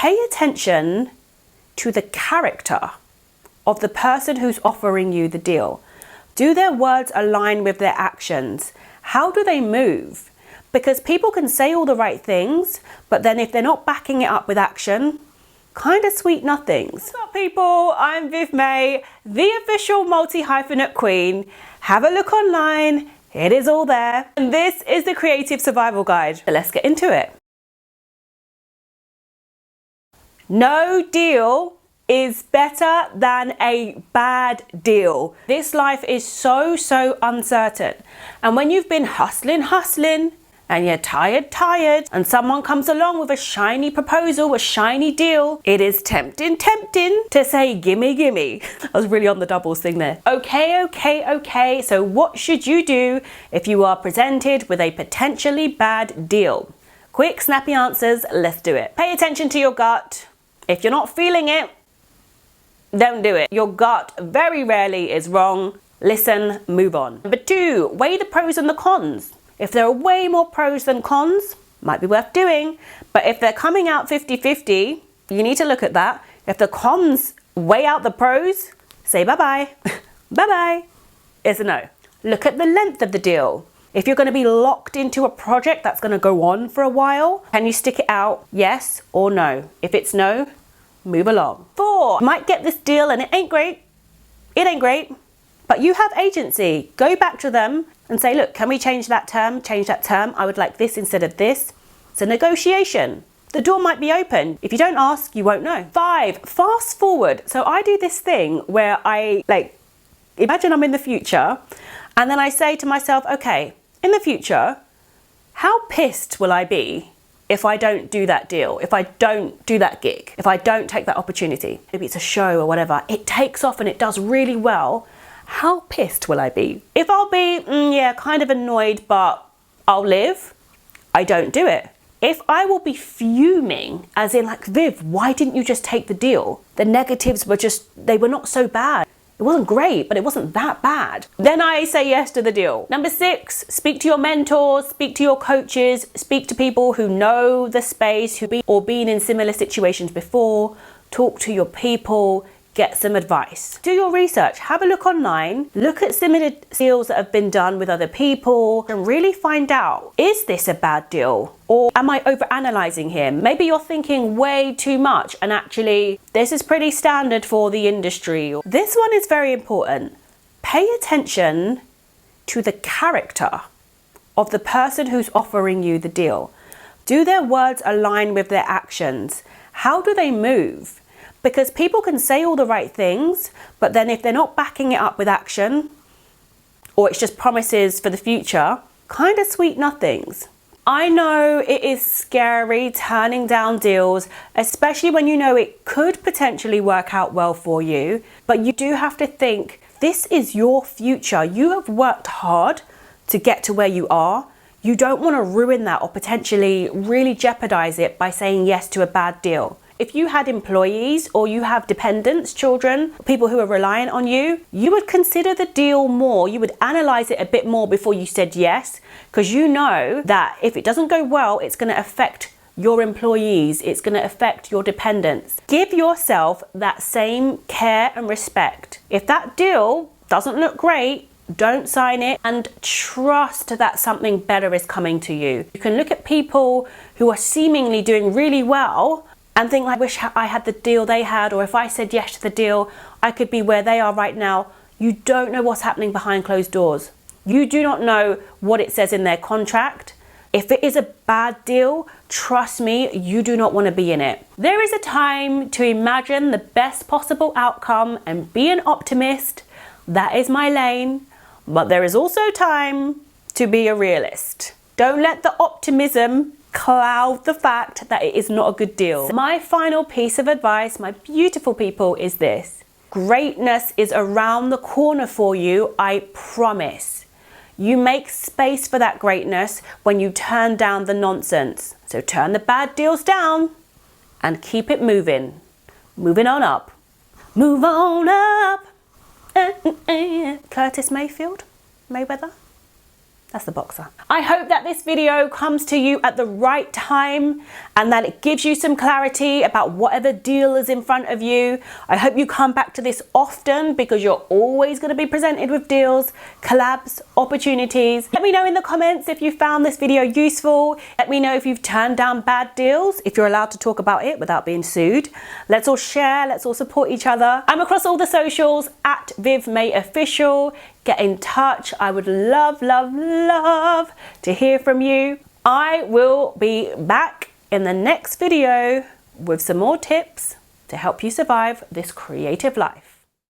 Pay attention to the character of the person who's offering you the deal. Do their words align with their actions? How do they move? Because people can say all the right things, but then if they're not backing it up with action, kind of sweet nothings. What's up, people? I'm Viv May, the official multi-hyphenate queen. Have a look online. It is all there. And this is the Creative Survival Guide. So let's get into it. No deal is better than a bad deal. This life is so uncertain. And when you've been hustling, and you're tired, and someone comes along with a shiny proposal, a shiny deal, it is tempting to say, gimme. I was really on the doubles thing there. Okay. So what should you do if you are presented with a potentially bad deal? Quick, snappy answers, let's do it. Pay attention to your gut. If you're not feeling it, don't do it. Your gut very rarely is wrong. Listen, move on. Number 2, weigh the pros and the cons. If there are way more pros than cons, might be worth doing. But if they're coming out 50-50, you need to look at that. If the cons weigh out the pros, say bye-bye. Bye-bye. It's a no. Look at the length of the deal. If you're going to be locked into a project that's going to go on for a while, can you stick it out? Yes or no? If it's no, move along. 4, you might get this deal and it ain't great. It ain't great. But you have agency. Go back to them and say, look, can we change that term? I would like this instead of this. It's a negotiation. The door might be open. If you don't ask, you won't know. 5, fast forward. So I do this thing where I imagine I'm in the future and then I say to myself, okay, in the future, how pissed will I be if I don't do that deal, if I don't do that gig, if I don't take that opportunity? Maybe it's a show or whatever. It takes off and it does really well. How pissed will I be? If I'll be, kind of annoyed, but I'll live, I don't do it. If I will be fuming, as in like, Viv, why didn't you just take the deal? The negatives were they were not so bad. It wasn't great, but it wasn't that bad. Then I say yes to the deal. Number 6, speak to your mentors, speak to your coaches, speak to people who know the space, or been in similar situations before. Talk to your people. Get some advice. Do your research. Have a look online. Look at similar deals that have been done with other people and really find out, is this a bad deal? Or am I overanalyzing here? Maybe you're thinking way too much and actually this is pretty standard for the industry. This one is very important. Pay attention to the character of the person who's offering you the deal. Do their words align with their actions? How do they move? Because people can say all the right things, but then if they're not backing it up with action, or it's just promises for the future, kind of sweet nothings. I know it is scary turning down deals, especially when you know it could potentially work out well for you, but you do have to think, this is your future. You have worked hard to get to where you are. You don't want to ruin that or potentially really jeopardize it by saying yes to a bad deal. If you had employees or you have dependents, children, people who are reliant on you, you would consider the deal more. You would analyze it a bit more before you said yes, because you know that if it doesn't go well, it's going to affect your employees. It's going to affect your dependents. Give yourself that same care and respect. If that deal doesn't look great, don't sign it and trust that something better is coming to you. You can look at people who are seemingly doing really well and think, I wish I had the deal they had, or if I said yes to the deal, I could be where they are right now. You don't know what's happening behind closed doors. You do not know what it says in their contract. If it is a bad deal, trust me, you do not want to be in it. There is a time to imagine the best possible outcome and be an optimist. That is my lane. But there is also time to be a realist. Don't let the optimism cloud the fact that it is not a good deal. My final piece of advice, my beautiful people, is this. Greatness is around the corner for you, I promise. You make space for that greatness when you turn down the nonsense. So turn the bad deals down and keep it moving. Moving on up. Move on up. Curtis Mayfield? Mayweather? That's the boxer. I hope that this video comes to you at the right time and that it gives you some clarity about whatever deal is in front of you. I hope you come back to this often because you're always going to be presented with deals, collabs, opportunities. Let me know in the comments if you found this video useful. Let me know if you've turned down bad deals, if you're allowed to talk about it without being sued. Let's all share, let's all support each other. I'm across all the socials at VivMayOfficial. Get in touch. I would love, love, love to hear from you. I will be back in the next video with some more tips to help you survive this creative life.